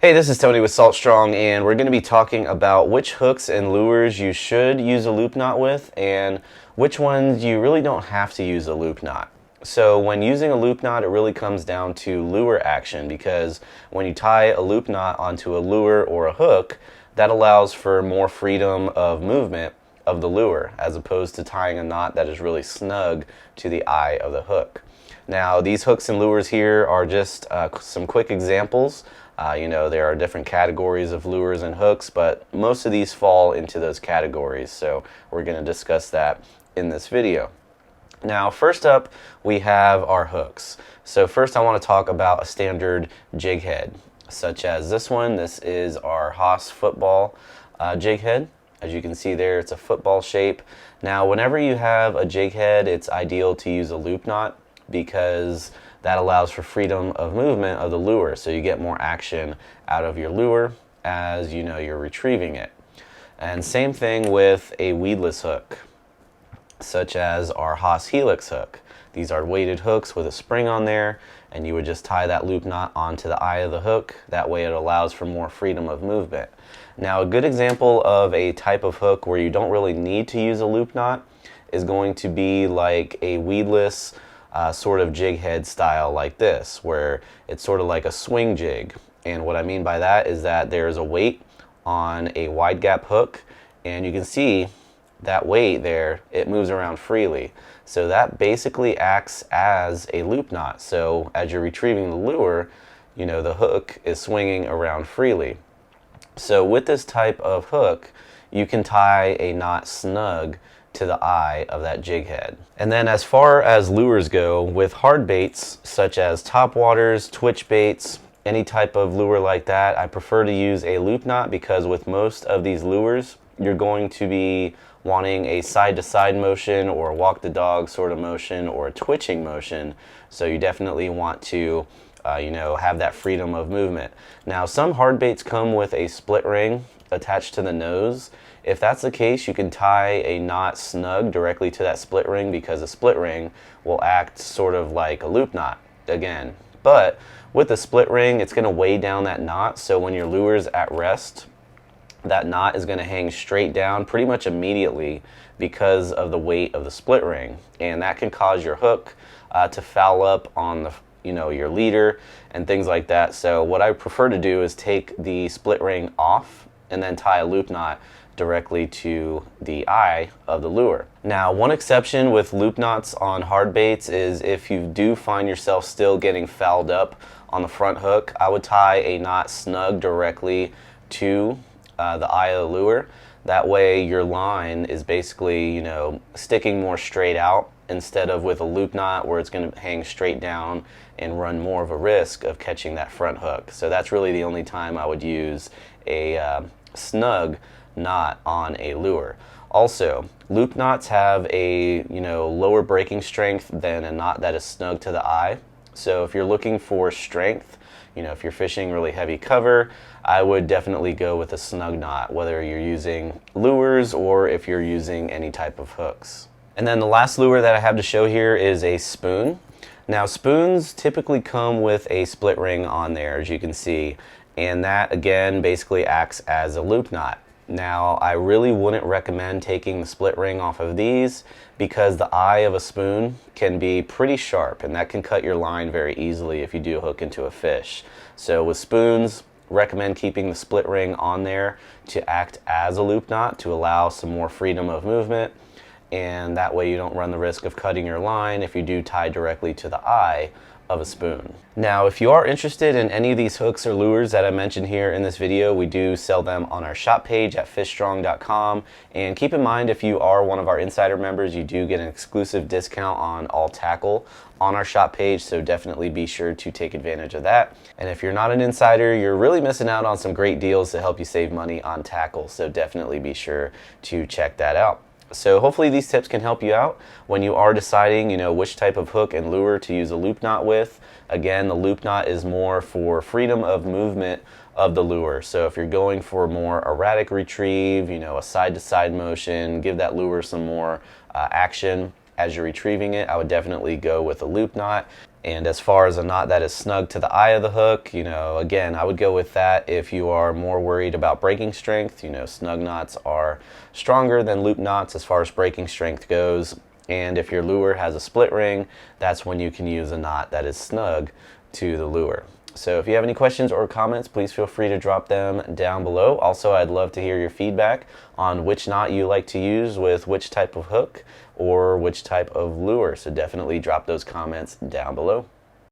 Hey, this is Tony with Salt Strong, and we're going to be talking about which hooks and lures you should use a loop knot with and which ones you really don't have to use a loop knot. So when using a loop knot, it really comes down to lure action, because when you tie a loop knot onto a lure or a hook, that allows for more freedom of movement of the lure, as opposed to tying a knot that is really snug to the eye of the hook. Now, these hooks and lures here are just some quick examples. There are different categories of lures and hooks, but most of these fall into those categories, so we're going to discuss that in this video. Now, first up, we have our hooks. So first I want to talk about a standard jig head, such as this one. This is our Haas football jig head. As you can see there, it's a football shape. Now, whenever you have a jig head, it's ideal to use a loop knot, because that allows for freedom of movement of the lure, so you get more action out of your lure as you're retrieving it. And same thing with a weedless hook, such as our Haas Helix hook. These are weighted hooks with a spring on there, and you would just tie that loop knot onto the eye of the hook. That way it allows for more freedom of movement. Now, a good example of a type of hook where you don't really need to use a loop knot is going to be like a weedless sort of jig head style like this, where it's sort of like a swing jig. And what I mean by that is that there's a weight on a wide gap hook, and you can see that weight there, it moves around freely. So that basically acts as a loop knot. So as you're retrieving the lure, the hook is swinging around freely. So with this type of hook, you can tie a knot snug to the eye of that jig head. And then as far as lures go, with hard baits such as topwaters, twitch baits, any type of lure like that, I prefer to use a loop knot, because with most of these lures, you're going to be wanting a side-to-side motion or a walk-the-dog sort of motion or a twitching motion. So you definitely want to have that freedom of movement. Now, some hard baits come with a split ring attached to the nose. If that's the case, you can tie a knot snug directly to that split ring, because a split ring will act sort of like a loop knot again. But with the split ring, it's going to weigh down that knot, so when your lure's at rest, that knot is going to hang straight down pretty much immediately because of the weight of the split ring, and that can cause your hook to foul up on your leader and things like that. So what I prefer to do is take the split ring off and then tie a loop knot directly to the eye of the lure. Now, one exception with loop knots on hard baits is if you do find yourself still getting fouled up on the front hook, I would tie a knot snug directly to the eye of the lure. That way your line is basically sticking more straight out, instead of with a loop knot where it's going to hang straight down and run more of a risk of catching that front hook. So that's really the only time I would use a snug knot on a lure. Also, loop knots have a lower breaking strength than a knot that is snug to the eye. So if you're looking for strength, if you're fishing really heavy cover, I would definitely go with a snug knot, whether you're using lures or if you're using any type of hooks. And then the last lure that I have to show here is a spoon. Now, spoons typically come with a split ring on there, as you can see, and that again basically acts as a loop knot. Now, I really wouldn't recommend taking the split ring off of these, because the eye of a spoon can be pretty sharp, and that can cut your line very easily if you do hook into a fish. So with spoons, recommend keeping the split ring on there to act as a loop knot to allow some more freedom of movement, and that way you don't run the risk of cutting your line if you do tie directly to the eye of a spoon. Now, if you are interested in any of these hooks or lures that I mentioned here in this video, we do sell them on our shop page at fishstrong.com. And keep in mind, if you are one of our insider members, you do get an exclusive discount on all tackle on our shop page, so definitely be sure to take advantage of that. And if you're not an insider, you're really missing out on some great deals to help you save money on tackle, so definitely be sure to check that out. So hopefully these tips can help you out when you are deciding, which type of hook and lure to use a loop knot with. Again, the loop knot is more for freedom of movement of the lure. So if you're going for more erratic retrieve, a side-to-side motion, give that lure some more action as you're retrieving it, I would definitely go with a loop knot. And as far as a knot that is snug to the eye of the hook, again, I would go with that if you are more worried about breaking strength. Snug knots are stronger than loop knots as far as breaking strength goes. And if your lure has a split ring, that's when you can use a knot that is snug to the lure. So if you have any questions or comments, please feel free to drop them down below. Also, I'd love to hear your feedback on which knot you like to use with which type of hook or which type of lure. So definitely drop those comments down below.